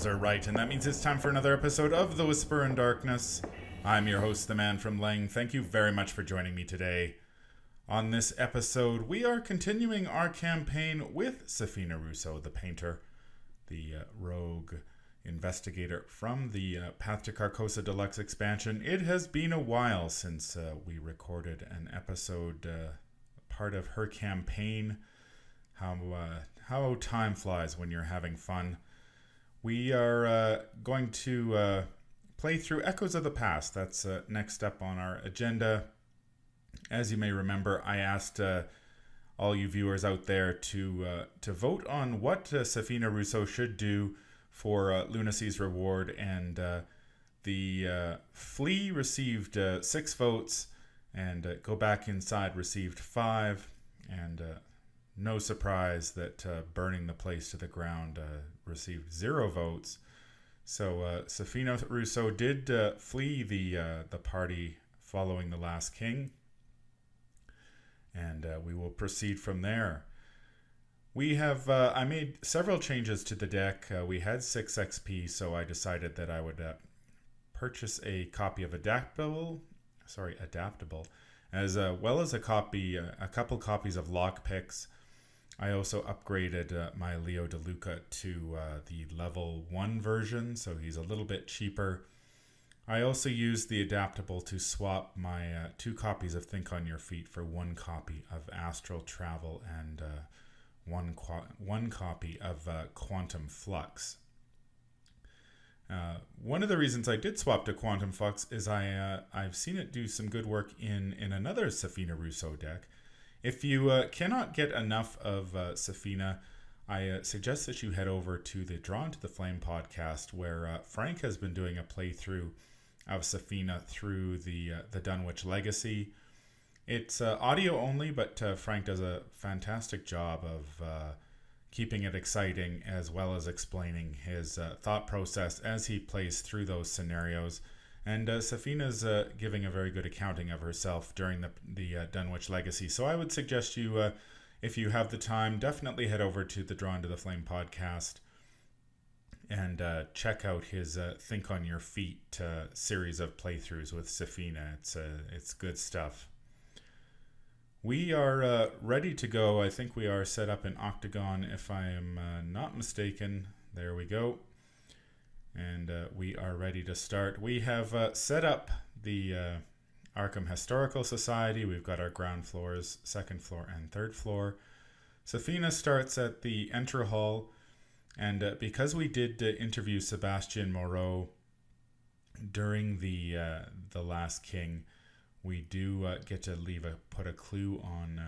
stars are right, and that means it's time for another episode of The Whisper in Darkness. I'm your host, the man from Leng. Thank you very much for joining me today. On this episode, we are continuing our campaign with Sefina Rousseau, the painter, the rogue investigator from the Path to Carcosa Deluxe expansion. It has been a while since we recorded an episode, part of her campaign. How time flies when you're having fun. We are going to play through Echoes of the Past. That's next up on our agenda. As you may remember, I asked all you viewers out there to vote on what Sefina Rousseau should do for Lunacy's reward, and the Flea received 6 votes, and Go Back Inside received 5, and no surprise that Burning the Place to the Ground received 0 votes. So Sefina Rousseau did flee the party following the Last King, and we will proceed from there. We have I made several changes to the deck. We had 6 XP, so I decided that I would purchase a copy of Adaptable, as well as a couple copies of Lockpicks. I also upgraded my Leo DeLuca to the level 1 version, so he's a little bit cheaper. I also used the Adaptable to swap my 2 copies of Think on Your Feet for 1 copy of Astral Travel and one copy of Quantum Flux. One of the reasons I did swap to Quantum Flux is I've seen it do some good work in another Sefina Rousseau deck. If you cannot get enough of Sefina, I suggest that you head over to the Drawn to the Flame podcast, where Frank has been doing a playthrough of Sefina through the Dunwich Legacy. It's audio only, but Frank does a fantastic job of keeping it exciting, as well as explaining his thought process as he plays through those scenarios. And Sefina's giving a very good accounting of herself during the Dunwich Legacy. So I would suggest you, if you have the time, definitely head over to the Drawn to the Flame podcast and check out his Think on Your Feet series of playthroughs with Sefina. It's good stuff. We are ready to go. I think we are set up in Octagon, if I am not mistaken. There we go. And we are ready to start. We have set up the Arkham Historical Society. We've got our ground floors, 2nd floor and 3rd floor. Sefina starts at the Enter Hall, and because we did interview Sebastian Moreau during the Last King, we do get to put a clue on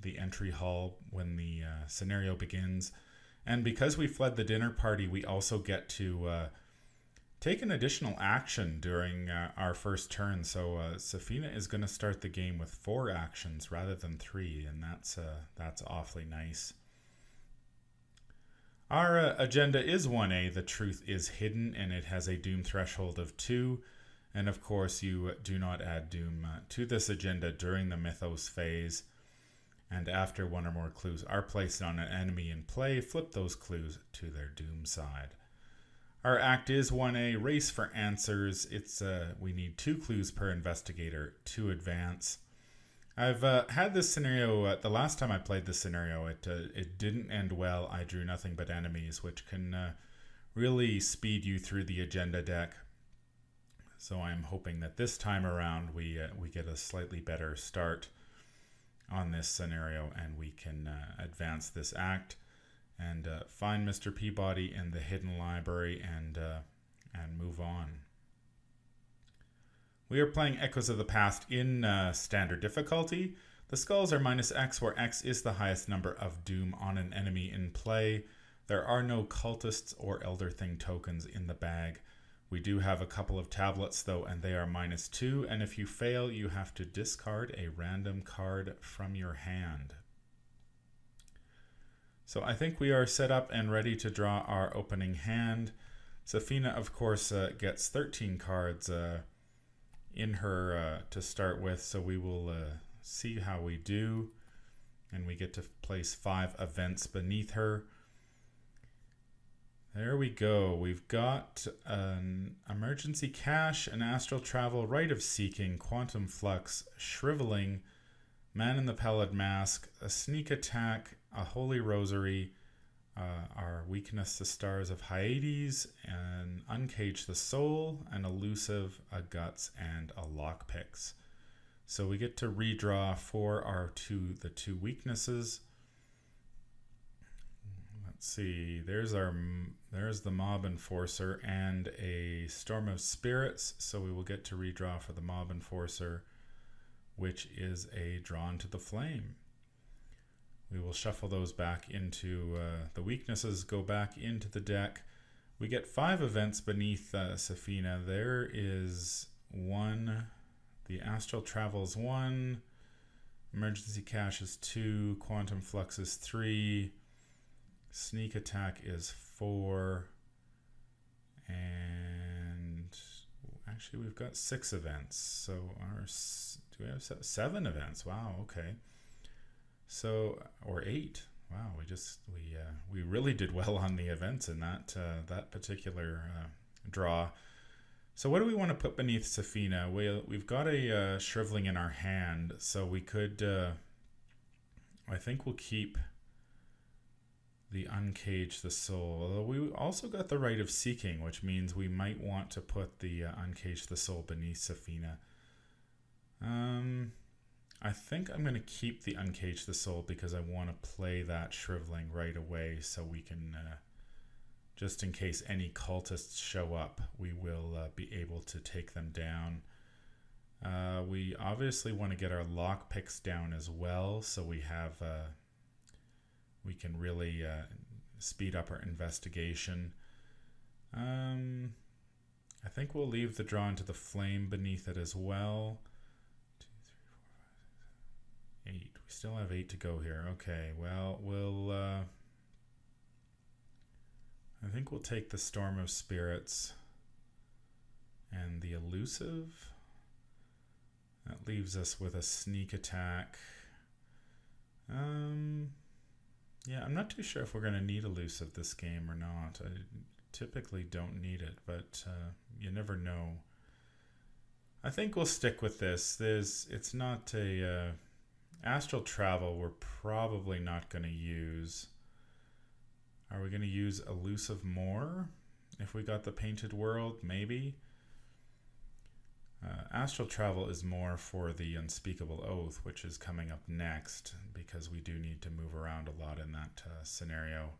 the entry hall when the scenario begins. And because we fled the dinner party, we also get to take an additional action during our first turn. So Sefina is going to start the game with 4 actions rather than 3, and that's awfully nice. Our agenda is 1A, The Truth is Hidden, and it has a Doom threshold of 2. And of course, you do not add Doom to this agenda during the Mythos phase. And after 1 or more clues are placed on an enemy in play, flip those clues to their Doom side. Our act is 1A, Race for Answers. We need 2 clues per investigator to advance. I've had this scenario, the last time I played this scenario, it didn't end well. I drew nothing but enemies, which can really speed you through the agenda deck. So I'm hoping that this time around we get a slightly better start on this scenario, and we can advance this act and find Mr. Peabody in the hidden library and move on. We are playing Echoes of the Past in standard difficulty. The skulls are -X, where X is the highest number of Doom on an enemy in play. There are no cultists or Elder Thing tokens in the bag. We do have a couple of tablets though, and they are -2, and if you fail, you have to discard a random card from your hand. So I think we are set up and ready to draw our opening hand. Sefina, of course, gets 13 cards in her to start with, so we will see how we do. And we get to place 5 events beneath her. There we go. We've got an emergency cache, an astral travel, rite of seeking, quantum flux, shriveling, man in the pallid mask, a sneak attack, a holy rosary, our weakness, the stars of Hyades, an uncage the soul, an elusive, a guts, and a lockpicks. So we get to redraw for the two weaknesses. Let's see, there's the mob enforcer and a storm of spirits, so we will get to redraw for the mob enforcer, which is a drawn to the flame. We will shuffle those back into the weaknesses, go back into the deck. We get 5 events beneath Sefina. There is 1, the astral travels 1, emergency cache is 2, quantum flux is 3, sneak attack is 4, and actually we've got 6 events. So do we have 7 events? Wow, okay. So, or 8. Wow, we really did well on the events in that particular draw. So what do we want to put beneath Sefina? We've got a shriveling in our hand, so we could, I think we'll keep the uncage the soul. Although we also got the rite of seeking, which means we might want to put the uncage the soul beneath Sefina. I think I'm going to keep the uncage the soul because I want to play that shriveling right away, so we can, just in case any cultists show up, we will be able to take them down. We obviously want to get our lockpicks down as well, so we have we can really speed up our investigation. I think we'll leave the drawn to the flame beneath it as well. 2, 3, 4, 5, 6, 7, 8. We still have 8 to go here. Okay, well, I think we'll take the storm of spirits and the elusive. That leaves us with a sneak attack. Yeah, I'm not too sure if we're going to need elusive this game or not. I typically don't need it, but you never know. I think we'll stick with this. It's not a astral travel we're probably not going to use. Are we going to use elusive more if we got the painted world? Maybe. Astral travel is more for the unspeakable oath, which is coming up next, because we do need to move around a lot in that scenario.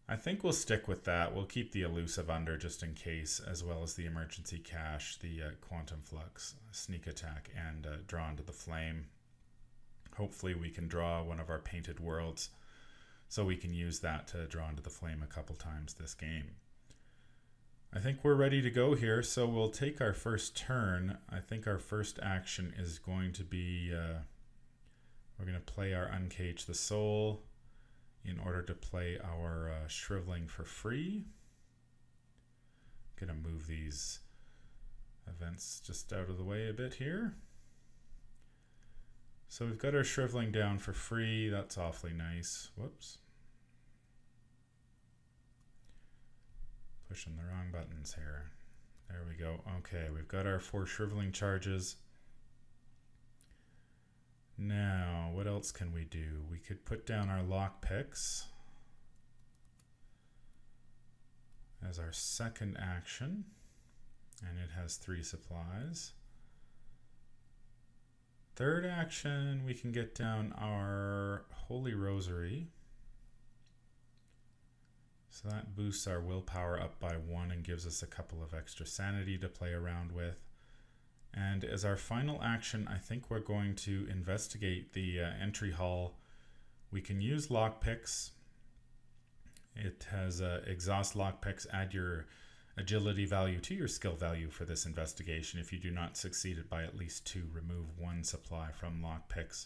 I think we'll stick with that. We'll keep the elusive under just in case, as well as the emergency cache, the quantum flux, sneak attack, and drawn to the flame. Hopefully we can draw one of our painted worlds, so we can use that to draw into the flame a couple times this game. I think we're ready to go here, so we'll take our first turn. I think our first action is going to be, we're going to play our Uncage the Soul in order to play our Shriveling for free. I'm going to move these events just out of the way a bit here. So we've got our Shriveling down for free. That's awfully nice. Whoops. Pushing the wrong buttons here. There we go. Okay, we've got our 4 shriveling charges. Now, what else can we do? We could put down our lockpicks as our second action, and it has 3 supplies. Third action, we can get down our Holy Rosary. So that boosts our willpower up by 1 and gives us a couple of extra sanity to play around with. And as our final action, I think we're going to investigate the entry hall. We can use lockpicks. It has exhaust lockpicks. Add your agility value to your skill value for this investigation. If you do not succeed it by at least 2, remove 1 supply from lockpicks.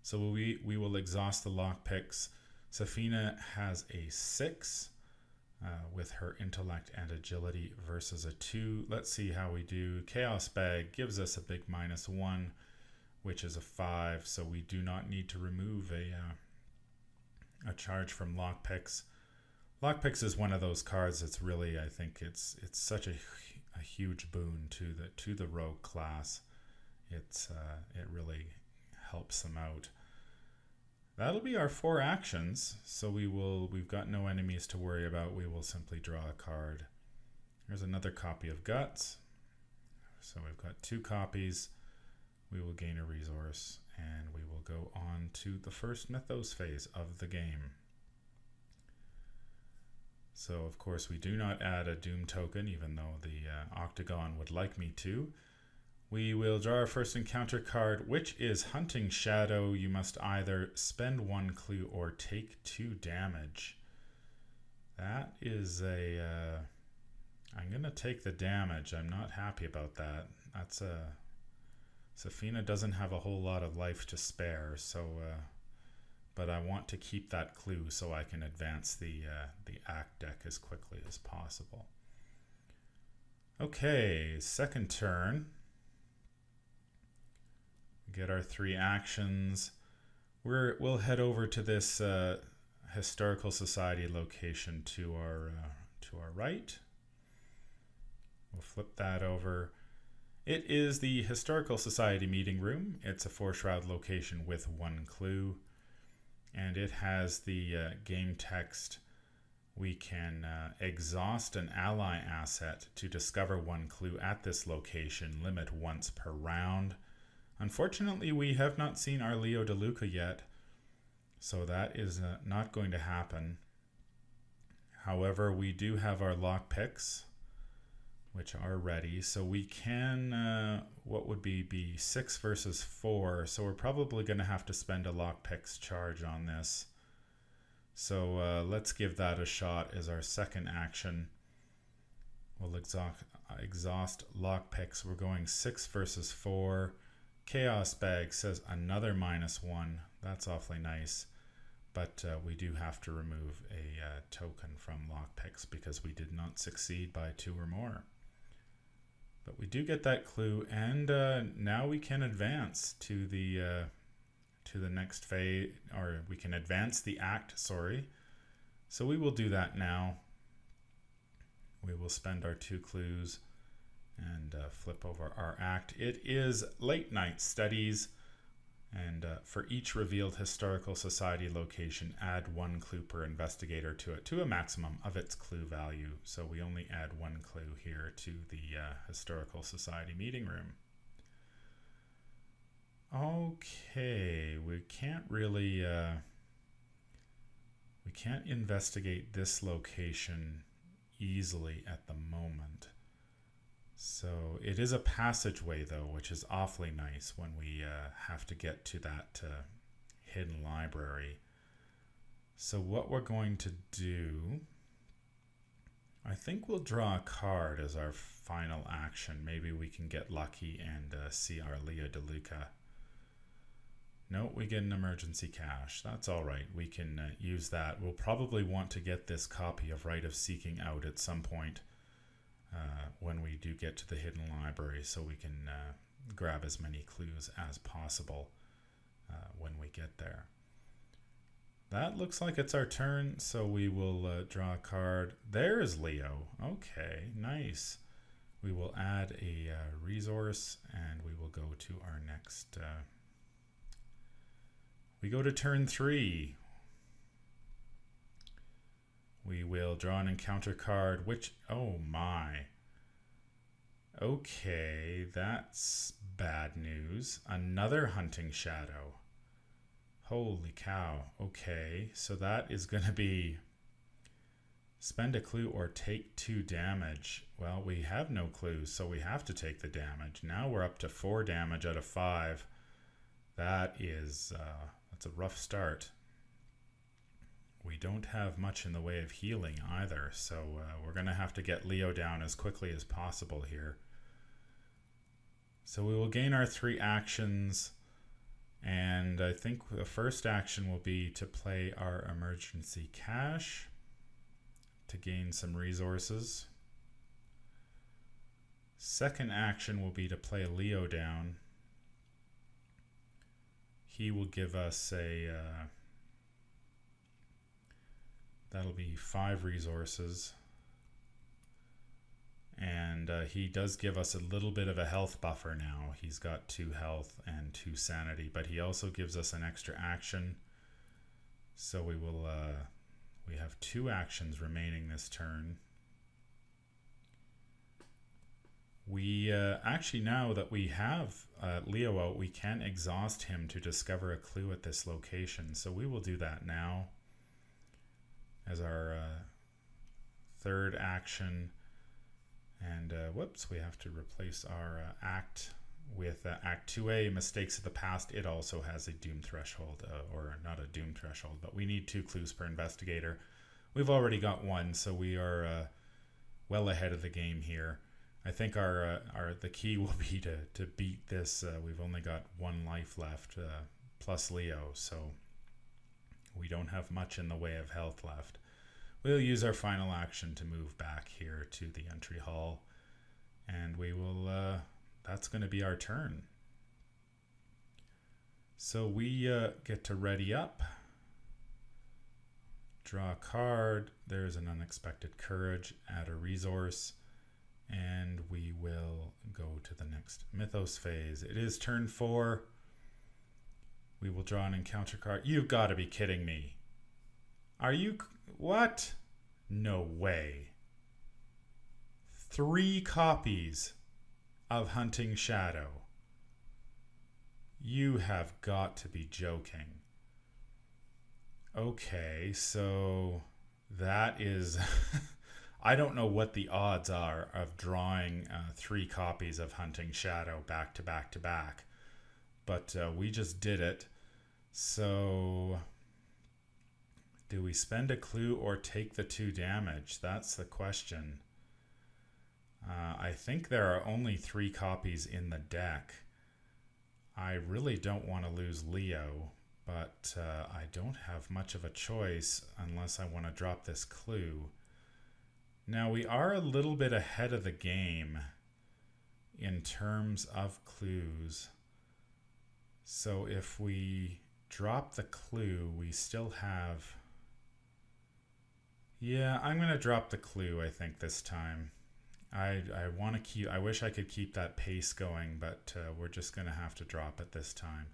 So we will exhaust the lockpicks. Sefina has a 6 with her intellect and agility versus a 2. Let's see how we do. Chaos Bag gives us a big -1, which is a 5, so we do not need to remove a charge from lockpicks. Lockpicks is one of those cards that's really, I think it's such a huge boon to the rogue class. It really helps them out. That'll be our 4 actions. So we've got no enemies to worry about. We will simply draw a card. Here's another copy of Guts. So we've got 2 copies. We will gain a resource and we will go on to the first Mythos phase of the game. So of course we do not add a Doom token, even though the Octagon would like me to. We will draw our first encounter card, which is Hunting Shadow. You must either spend 1 clue or take 2 damage. That is a... I'm going to take the damage. I'm not happy about that. That's a... Sefina doesn't have a whole lot of life to spare, so... but I want to keep that clue so I can advance the act deck as quickly as possible. Okay, second turn. Get our 3 actions. We'll head over to this Historical Society location to our right. We'll flip that over. It is the Historical Society meeting room. It's a 4-shroud location with 1 clue. And it has the game text. We can exhaust an ally asset to discover 1 clue at this location, limit once per round. Unfortunately, we have not seen our Leo DeLuca yet, so that is not going to happen. However, we do have our lockpicks, which are ready, so we can, what would be 6 versus 4, so we're probably going to have to spend a lockpicks charge on this. So let's give that a shot as our second action. We'll exhaust lockpicks. We're going 6 versus 4. Chaos Bag says another -1. That's awfully nice. But we do have to remove a token from lockpicks because we did not succeed by 2 or more. But we do get that clue, and now we can advance to the next phase, or we can advance the act, sorry. So we will do that now. We will spend our 2 clues and flip over our act. It is Late Night Studies, and for each revealed Historical Society location, add 1 clue per investigator to it, to a maximum of its clue value. So we only add 1 clue here to the Historical Society meeting room. Okay, we can't really, we can't investigate this location easily at the moment. So it is a passageway though, which is awfully nice when we have to get to that hidden library. So what we're going to do, I think we'll draw a card as our final action. Maybe we can get lucky and see our Leo DeLuca. No, we get an emergency cash. That's all right. We can use that. We'll probably want to get this copy of Rite of Seeking out at some point when we do get to the hidden library, so we can grab as many clues as possible when we get there. That looks like it's our turn, so we will draw a card. There's Leo. Okay, nice. We will add a resource, and we will go to our next... we go to turn 3. We will draw an encounter card, which, oh my. Okay, that's bad news. Another Hunting Shadow. Holy cow. Okay, so that is going to be spend a clue or take 2 damage. Well, we have no clues, so we have to take the damage. Now we're up to 4 damage out of 5. That is, that's a rough start. We don't have much in the way of healing either, so we're going to have to get Leo down as quickly as possible here. So we will gain our 3 actions, and I think the first action will be to play our emergency cash to gain some resources. Second action will be to play Leo down. He will give us a That'll be 5 resources. And he does give us a little bit of a health buffer now. He's got 2 health and 2 sanity, but he also gives us an extra action. So we will, we have 2 actions remaining this turn. We actually, now that we have Leo out, we can exhaust him to discover a clue at this location. So we will do that now as our 3rd action. And whoops, we have to replace our act with Act 2A, Mistakes of the Past. It also has a doom threshold, or not a doom threshold, but we need 2 clues per investigator. We've already got 1, so we are well ahead of the game here. I think the key will be to beat this. We've only got 1 life left, plus Leo, so we don't have much in the way of health left. We'll use our final action to move back here to the entry hall, and we will, that's going to be our turn. So we get to ready up, draw a card, there's an unexpected courage, add a resource, and we will go to the next mythos phase. It is turn 4. We will draw an encounter card. You've got to be kidding me. Are you... What? No way. 3 copies of Hunting Shadow. You have got to be joking. Okay, so that is... I don't know what the odds are of drawing 3 copies of Hunting Shadow back to back to back. But we just did it. So... do we spend a clue or take the 2 damage? That's the question. I think there are only 3 copies in the deck. I really don't want to lose Leo, but I don't have much of a choice unless I want to drop this clue. Now we are a little bit ahead of the game in terms of clues. So if we drop the clue, we still have... Yeah, I'm going to drop the clue, I think, this time. I want to keep... I wish I could keep that pace going, but we're just going to have to drop it this time.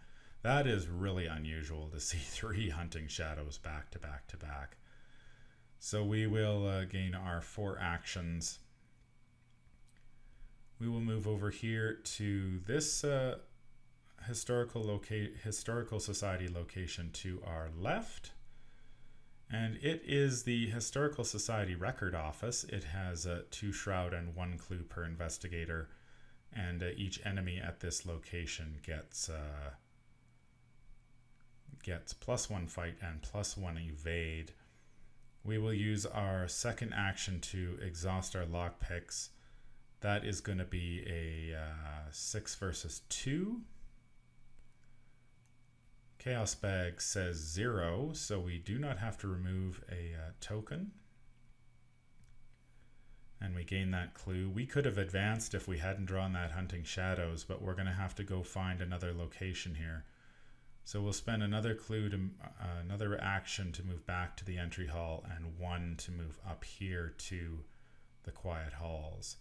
That is really unusual to see 3 Hunting Shadows back to back to back. So we will gain our 4 actions. We will move over here to this historical society location to our left. And it is the Historical Society Record Office. It has 2 shroud and 1 clue per investigator. And each enemy at this location gets +1 fight and +1 evade. We will use our 2nd action to exhaust our lockpicks. That is going to be a 6 versus 2. Chaos Bag says 0, so we do not have to remove a token. And we gain that clue. We could have advanced if we hadn't drawn that Hunting Shadows, but we're going to have to go find another location here. So we'll spend another clue to another action to move back to the entry hall, and 1 to move up here to the quiet halls.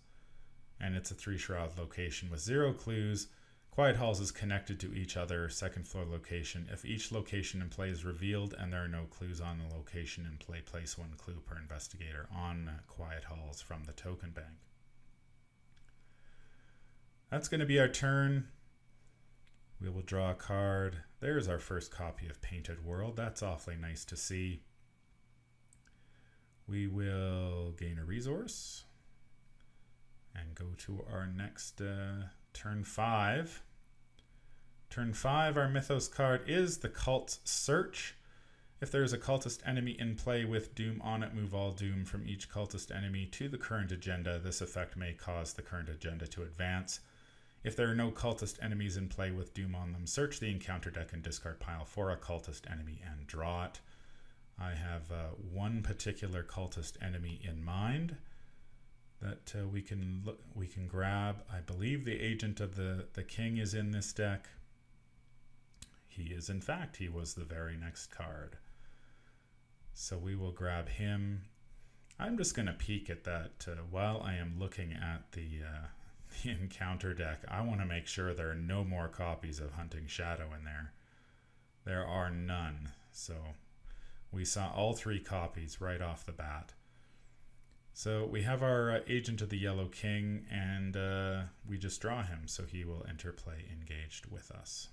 And it's a 3 shroud location with 0 clues. Quiet halls is connected to each other 2nd floor location. If each location in play is revealed and there are no clues on the location in play, place 1 clue per investigator on quiet halls from the token bank. That's going to be our turn. We will draw a card. There's our first copy of Painted World. That's awfully nice to see. We will gain a resource and go to our next turn 5. Turn 5, our Mythos card is the Cult's Search. If there is a cultist enemy in play with Doom on it, move all Doom from each cultist enemy to the current agenda. This effect may cause the current agenda to advance. If there are no cultist enemies in play with Doom on them, search the encounter deck and discard pile for a cultist enemy and draw it. I have 1 particular cultist enemy in mind that we can grab. I believe the Agent of the King is in this deck. He is, in fact. He was the very next card. So we will grab him. I'm just going to peek at that while I am looking at the encounter deck. I want to make sure there are no more copies of Hunting Shadow in there. There are none. So we saw all 3 copies right off the bat. So we have our Agent of the Yellow King, and we just draw him, so he will enter play engaged with us.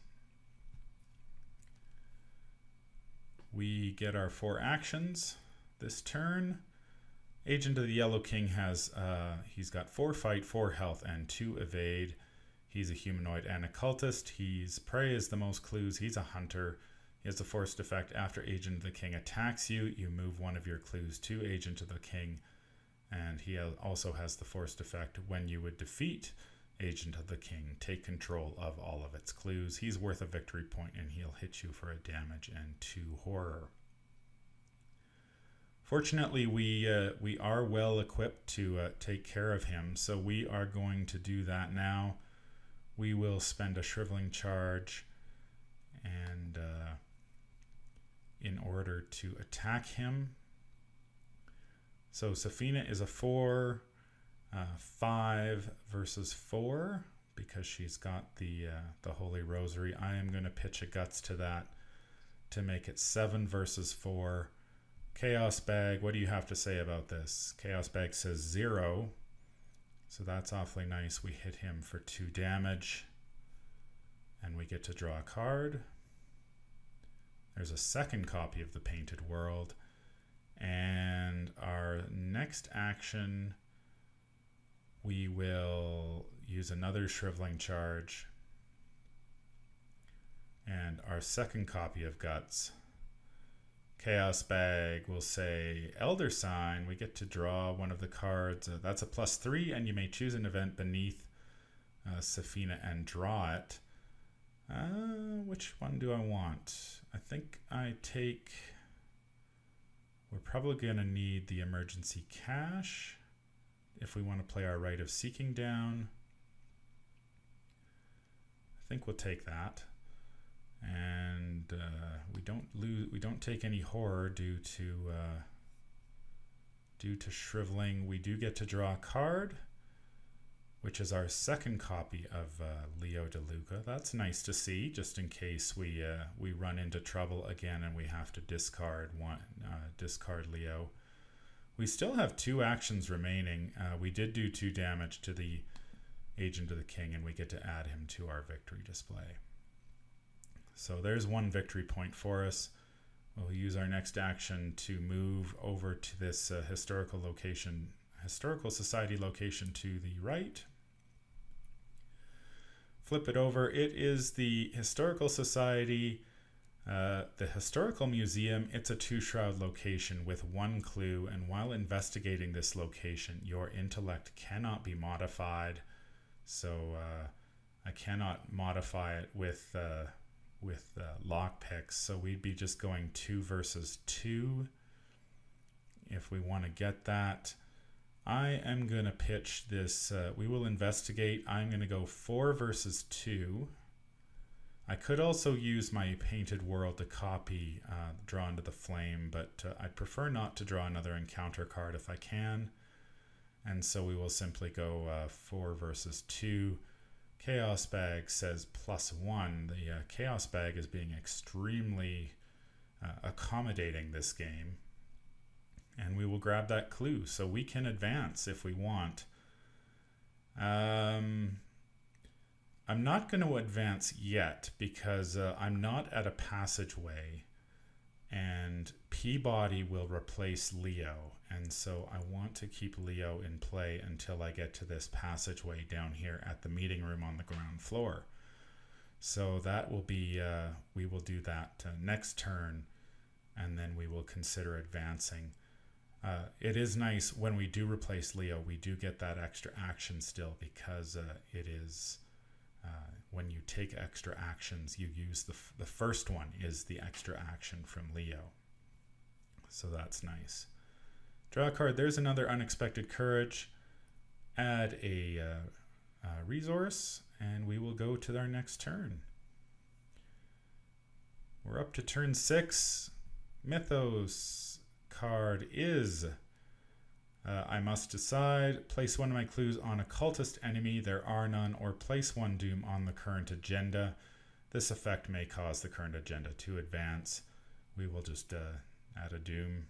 We get our 4 actions this turn. Agent of the Yellow King has, he's got 4 fight, 4 health, and 2 evade. He's a humanoid and a cultist. His prey is the most clues. He's a hunter. He has the forced effect. After Agent of the King attacks you, you move one of your clues to Agent of the King. And he also has the forced effect. When you would defeat Agent of the King, take control of all of its clues. He's worth a victory point, and he'll hit you for a damage and 2 horror. Fortunately, we are well equipped to take care of him, so we are going to do that now. We will spend a shriveling charge and in order to attack him. So Sefina is a 4, 5 versus 4 because she's got the Holy Rosary. I am going to pitch a guts to that to make it 7 versus 4. Chaos Bag, what do you have to say about this? Chaos Bag says 0, so that's awfully nice. We hit him for 2 damage, and we get to draw a card. There's a second copy of the Painted World, and our next action, we will use another Shriveling Charge, and our second copy of Guts. Chaos Bag will say Elder Sign. We get to draw one of the cards. That's a +3, and you may choose an event beneath Sefina and draw it. Which one do I want? I think I take... We're probably going to need the Emergency Cash if we want to play our Rite of Seeking down. I think we'll take that. And we don't take any horror due to shriveling. We do get to draw a card, which is our second copy of Leo DeLuca. That's nice to see, just in case we run into trouble again and we have to discard Leo. We still have 2 actions remaining. We did do 2 damage to the Agent of the King, and we get to add him to our victory display. So there's 1 victory point for us. We'll use our next action to move over to this historical society location to the right. Flip it over. It is the Historical Society, the Historical Museum. It's a 2-shroud location with 1 clue, and while investigating this location, your intellect cannot be modified. So I cannot modify it with lockpicks, so we'd be just going 2 versus 2 if we want to get that. I am going to pitch this. We will investigate. I'm going to go 4 versus 2. I could also use my Painted World to copy Drawn to the Flame, but I'd prefer not to draw another encounter card if I can. And so we will simply go 4 versus 2. Chaos Bag says +1. The Chaos Bag is being extremely accommodating this game. And we will grab that clue, so we can advance if we want. I'm not going to advance yet because I'm not at a passageway, and Peabody will replace Leo, and so I want to keep Leo in play until I get to this passageway down here at the meeting room on the ground floor. So that will be, we will do that next turn, and then we will consider advancing. It is nice when we do replace Leo, we do get that extra action still, because it is, when you take extra actions, you use the first one is the extra action from Leo. So that's nice. Draw a card. There's another Unexpected Courage. Add a resource, and we will go to our next turn. We're up to turn 6. Mythos. card is I must decide. Place one of my clues on a cultist enemy. There are none. Or place one doom on the current agenda. This effect may cause the current agenda to advance. We will just add a doom.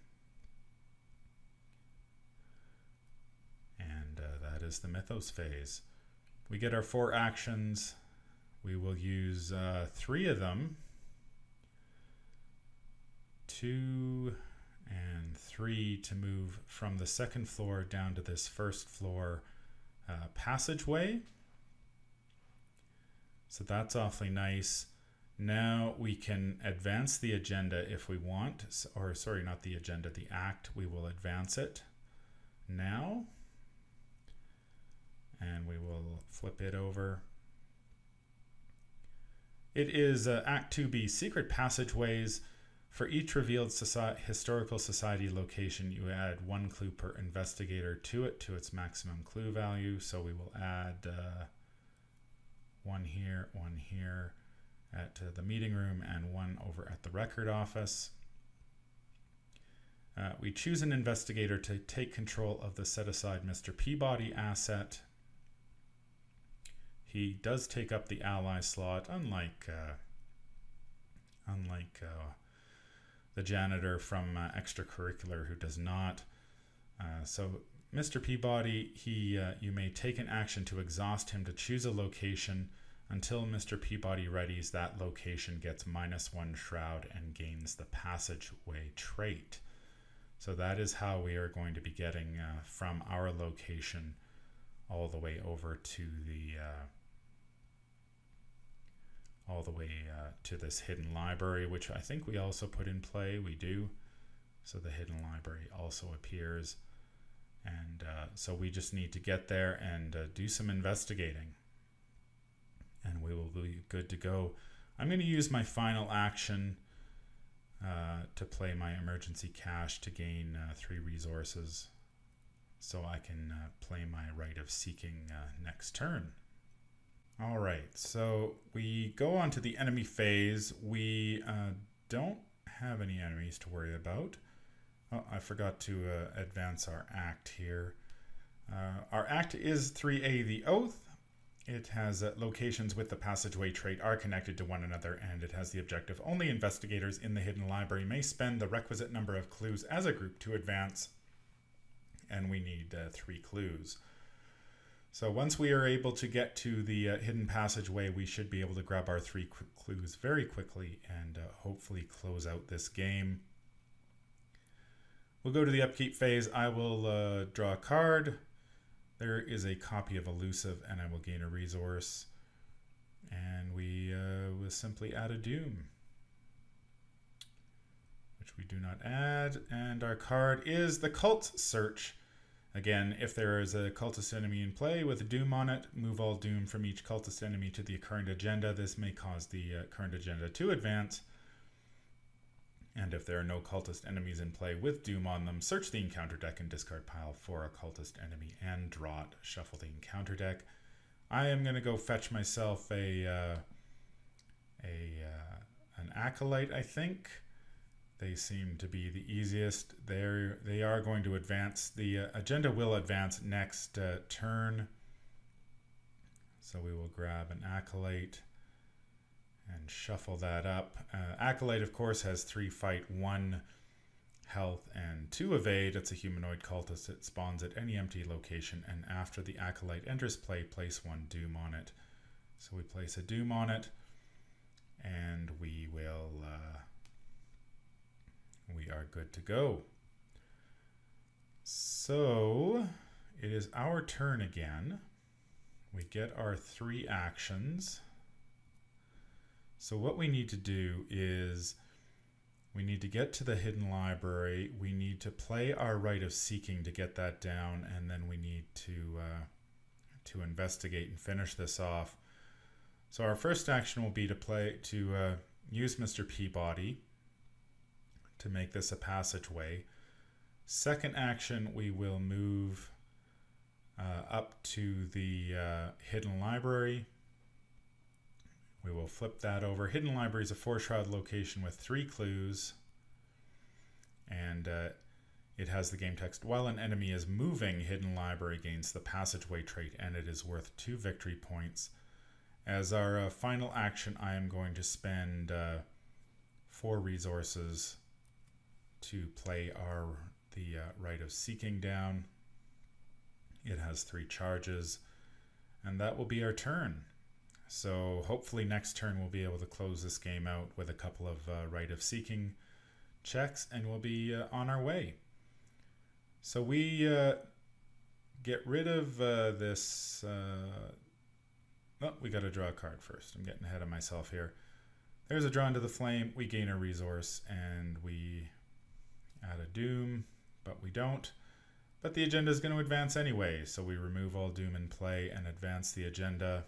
And that is the Mythos phase. We get our 4 actions. We will use 3 of them. 2 and 3 to move from the 2nd floor down to this 1st floor passageway. So that's awfully nice. Now we can advance the agenda if we want. Or sorry, not the agenda, the act. We will advance it now. And we will flip it over. It is Act 2B, Secret Passageways. For each revealed historical society location, you add 1 clue per investigator to it, to its maximum clue value. So we will add 1 here at the meeting room, and 1 over at the record office. We choose an investigator to take control of the set-aside Mr. Peabody asset. He does take up the ally slot, unlike the janitor from extracurricular, who does not. So Mr. Peabody, you may take an action to exhaust him to choose a location. Until Mr. Peabody readies, that location gets -1 shroud and gains the passageway trait. So that is how we are going to be getting from our location all the way over to the to this hidden library, which I think we also put in play. We do. So the hidden library also appears, and so we just need to get there and do some investigating, and we will be good to go. I'm going to use my final action to play my emergency cash to gain 3 resources, so I can play my right of seeking next turn. All right, so we go on to the enemy phase. We don't have any enemies to worry about. Oh, I forgot to advance our act here. Our act is 3A, the Oath. It has locations with the passageway trait are connected to one another, and it has the objective: only investigators in the hidden library may spend the requisite number of clues as a group to advance, and we need 3 clues. So once we are able to get to the hidden passageway, we should be able to grab our 3 clues very quickly and hopefully close out this game. We'll go to the upkeep phase. I will draw a card. There is a copy of Elusive, and I will gain a resource. And we will simply add a Doom, which we do not add. And our card is the Cult Search. Again, if there is a cultist enemy in play with a Doom on it, move all Doom from each cultist enemy to the current agenda. This may cause the current agenda to advance. And if there are no cultist enemies in play with Doom on them, search the encounter deck and discard pile for a cultist enemy and draw it. Shuffle the encounter deck. I am going to go fetch myself an Acolyte, I think. They seem to be the easiest. They are going to advance. The agenda will advance next turn. So we will grab an Acolyte and shuffle that up. Acolyte, of course, has 3 fight, 1 health, and 2 evade. It's a humanoid cultist. It spawns at any empty location, and after the Acolyte enters play, place 1 Doom on it. So we place a Doom on it, and we will... we are good to go. So it is our turn again. We get our 3 actions. So what we need to do is we need to get to the hidden library. We need to play our right of seeking to get that down, and then we need to investigate and finish this off. So our first action will be to use Mr. Peabody to make this a passageway. Second action, we will move up to the hidden library. We will flip that over. Hidden library is a 4 shroud location with 3 clues, and It has the game text, while an enemy is moving, Hidden Library gains the passageway trait, and it is worth 2 victory points. As our final action, I am going to spend 4 resources to play the Rite of Seeking down. It has 3 charges, and that will be our turn. So hopefully next turn we'll be able to close this game out with a couple of Rite of Seeking checks, and we'll be on our way. So we get rid of this. Oh, we got to draw a card first. I'm getting ahead of myself here. There's a Drawn to the Flame. We gain a resource, and we add a Doom, but we don't. But the agenda is going to advance anyway, so we remove all Doom in play and advance the agenda.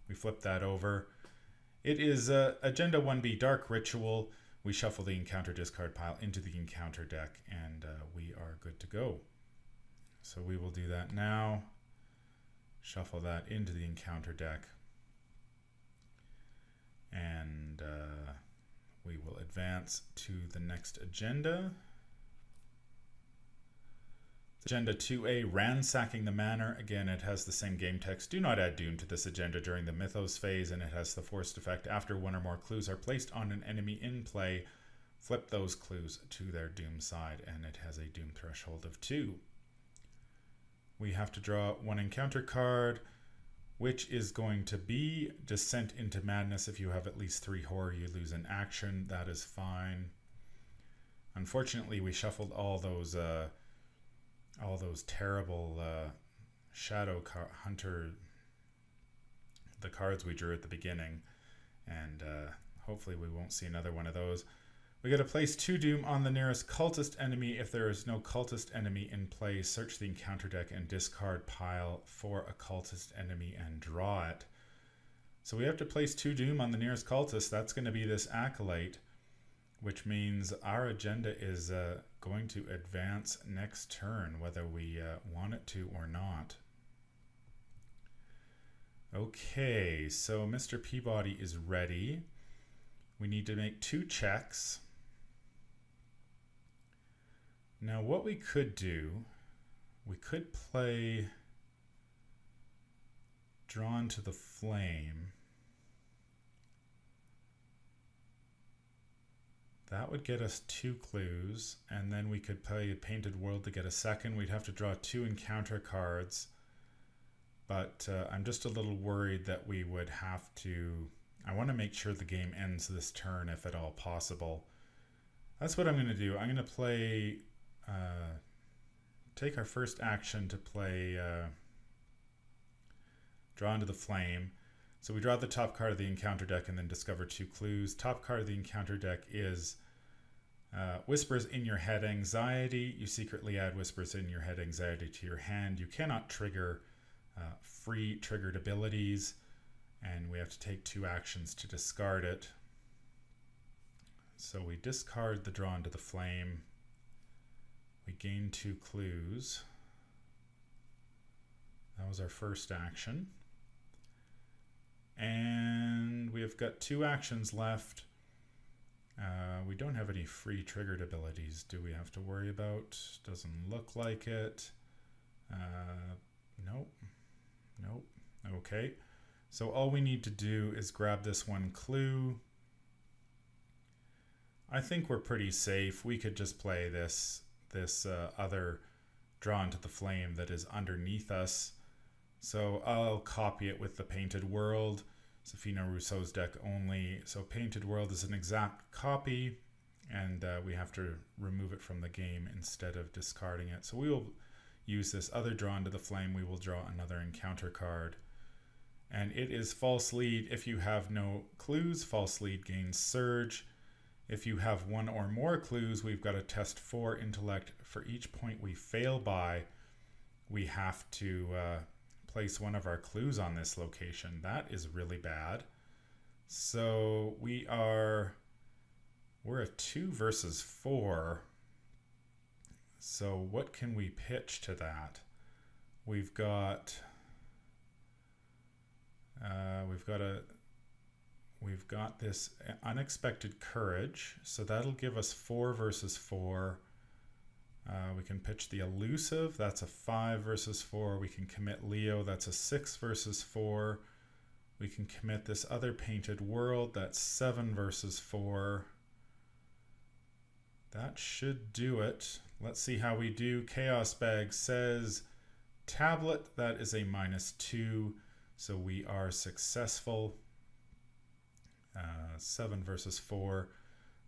We flip that over. It is Agenda 1B Dark Ritual. We shuffle the encounter discard pile into the encounter deck, and we are good to go. So we will do that now. Shuffle that into the encounter deck. And we will advance to the next agenda. Agenda 2A, Ransacking the Manor. Again, it has the same game text. Do not add Doom to this agenda during the Mythos phase, and it has the forced effect. After 1 or more clues are placed on an enemy in play, flip those clues to their Doom side, and it has a Doom threshold of 2. We have to draw 1 encounter card, which is going to be Descent into Madness. If you have at least 3 horror, you lose an action. That is fine. Unfortunately, we shuffled all those terrible Shadow Hunter, the cards we drew at the beginning, and hopefully we won't see another one of those. We got to place 2 Doom on the nearest cultist enemy. If there is no cultist enemy in play, search the encounter deck and discard pile for a cultist enemy and draw it. So we have to place 2 Doom on the nearest cultist. That's going to be this Acolyte, which means our agenda is going to advance next turn, whether we want it to or not. Okay, so Mr. Peabody is ready. We need to make 2 checks. Now what we could do, we could play Drawn to the Flame. That would get us 2 clues, and then we could play a Painted World to get a second. We'd have to draw 2 encounter cards, but I'm just a little worried that we would have to... I want to make sure the game ends this turn if at all possible. That's what I'm going to do. I'm going to play... take our first action to play Drawn to the Flame. So we draw the top card of the encounter deck and then discover 2 clues. Top card of the encounter deck is Whispers in Your Head Anxiety. You secretly add Whispers in Your Head Anxiety to your hand. You cannot trigger free triggered abilities, and we have to take 2 actions to discard it. So we discard the Drawn to the Flame. We gain 2 clues. That was our first action. And we've got 2 actions left. We don't have any free triggered abilities. Do we have to worry about? Doesn't look like it. Nope. Nope. Okay. So all we need to do is grab this 1 clue. I think we're pretty safe. We could just play this other Drawn to the Flame that is underneath us. So I'll copy it with the Painted World, Sefina Rousseau's deck only. So Painted World is an exact copy, and we have to remove it from the game instead of discarding it. So we will use this other Drawn to the Flame. We will draw another encounter card. And it is False Lead. If you have no clues, False Lead gains Surge. If you have 1 or more clues, we've got to test 4 intellect. For each point we fail by, we have to place 1 of our clues on this location. That is really bad. So we're a 2 versus 4. So what can we pitch to that? We've got this Unexpected Courage, so that'll give us 4 versus 4. We can pitch the Elusive. That's a 5 versus 4. We can commit Leo. That's a 6 versus 4. We can commit this other Painted World. That's 7 versus 4. That should do it. Let's see how we do. Chaos Bag says Tablet. That is a -2. So we are successful. 7 versus 4.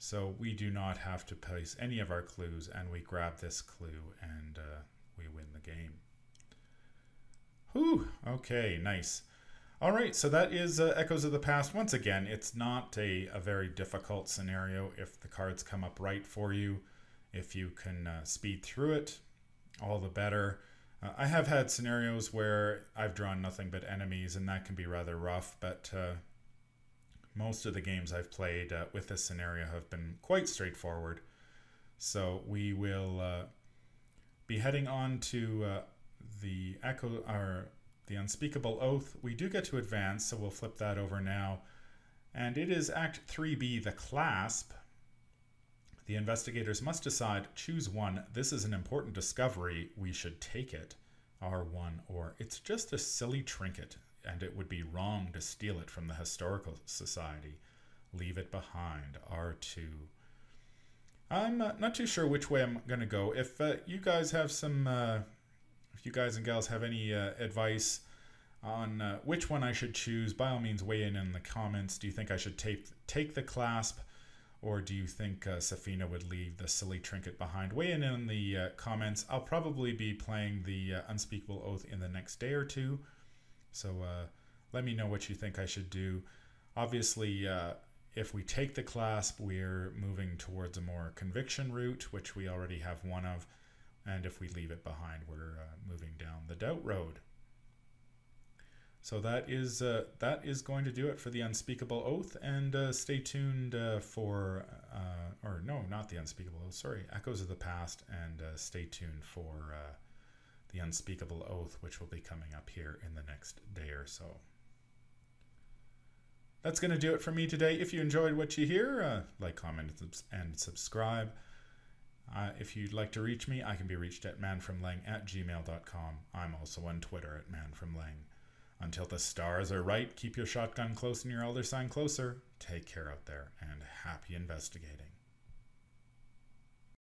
So we do not have to place any of our clues, and we grab this clue, and we win the game. Whew, okay, nice. All right, so that is Echoes of the Past. Once again, it's not a very difficult scenario if the cards come up right for you. If you can speed through it, all the better. I have had scenarios where I've drawn nothing but enemies, and that can be rather rough, but most of the games I've played with this scenario have been quite straightforward. So we will be heading on to the Unspeakable Oath. We do get to advance, so we'll flip that over now. And it is Act 3B, The Clasp. The investigators must decide, choose one. This is an important discovery. We should take it. R1, or it's just a silly trinket, and it would be wrong to steal it from the Historical Society. Leave it behind. R2. I'm not too sure which way I'm going to go. If you guys have some, if you guys and gals have any advice on which one I should choose, by all means weigh in the comments. Do you think I should take the Clasp, or do you think Sefina would leave the silly trinket behind? Weigh in the comments. I'll probably be playing the Unspeakable Oath in the next day or two. So let me know what you think I should do. Obviously, if we take the Clasp, we're moving towards a more conviction route, which we already have one of. And if we leave it behind, we're moving down the doubt road. So that is going to do it for the Unspeakable Oath. And stay tuned for, or no, not the Unspeakable Oath, sorry, Echoes of the Past. And stay tuned for the Unspeakable Oath, which will be coming up here in the next day or so. That's going to do it for me today. If you enjoyed what you hear, like, comment, and subscribe. If you'd like to reach me, I can be reached at manfromlang@gmail.com. I'm also on Twitter at manfromlang. Until the stars are right, keep your shotgun close and your elder sign closer. Take care out there, and happy investigating.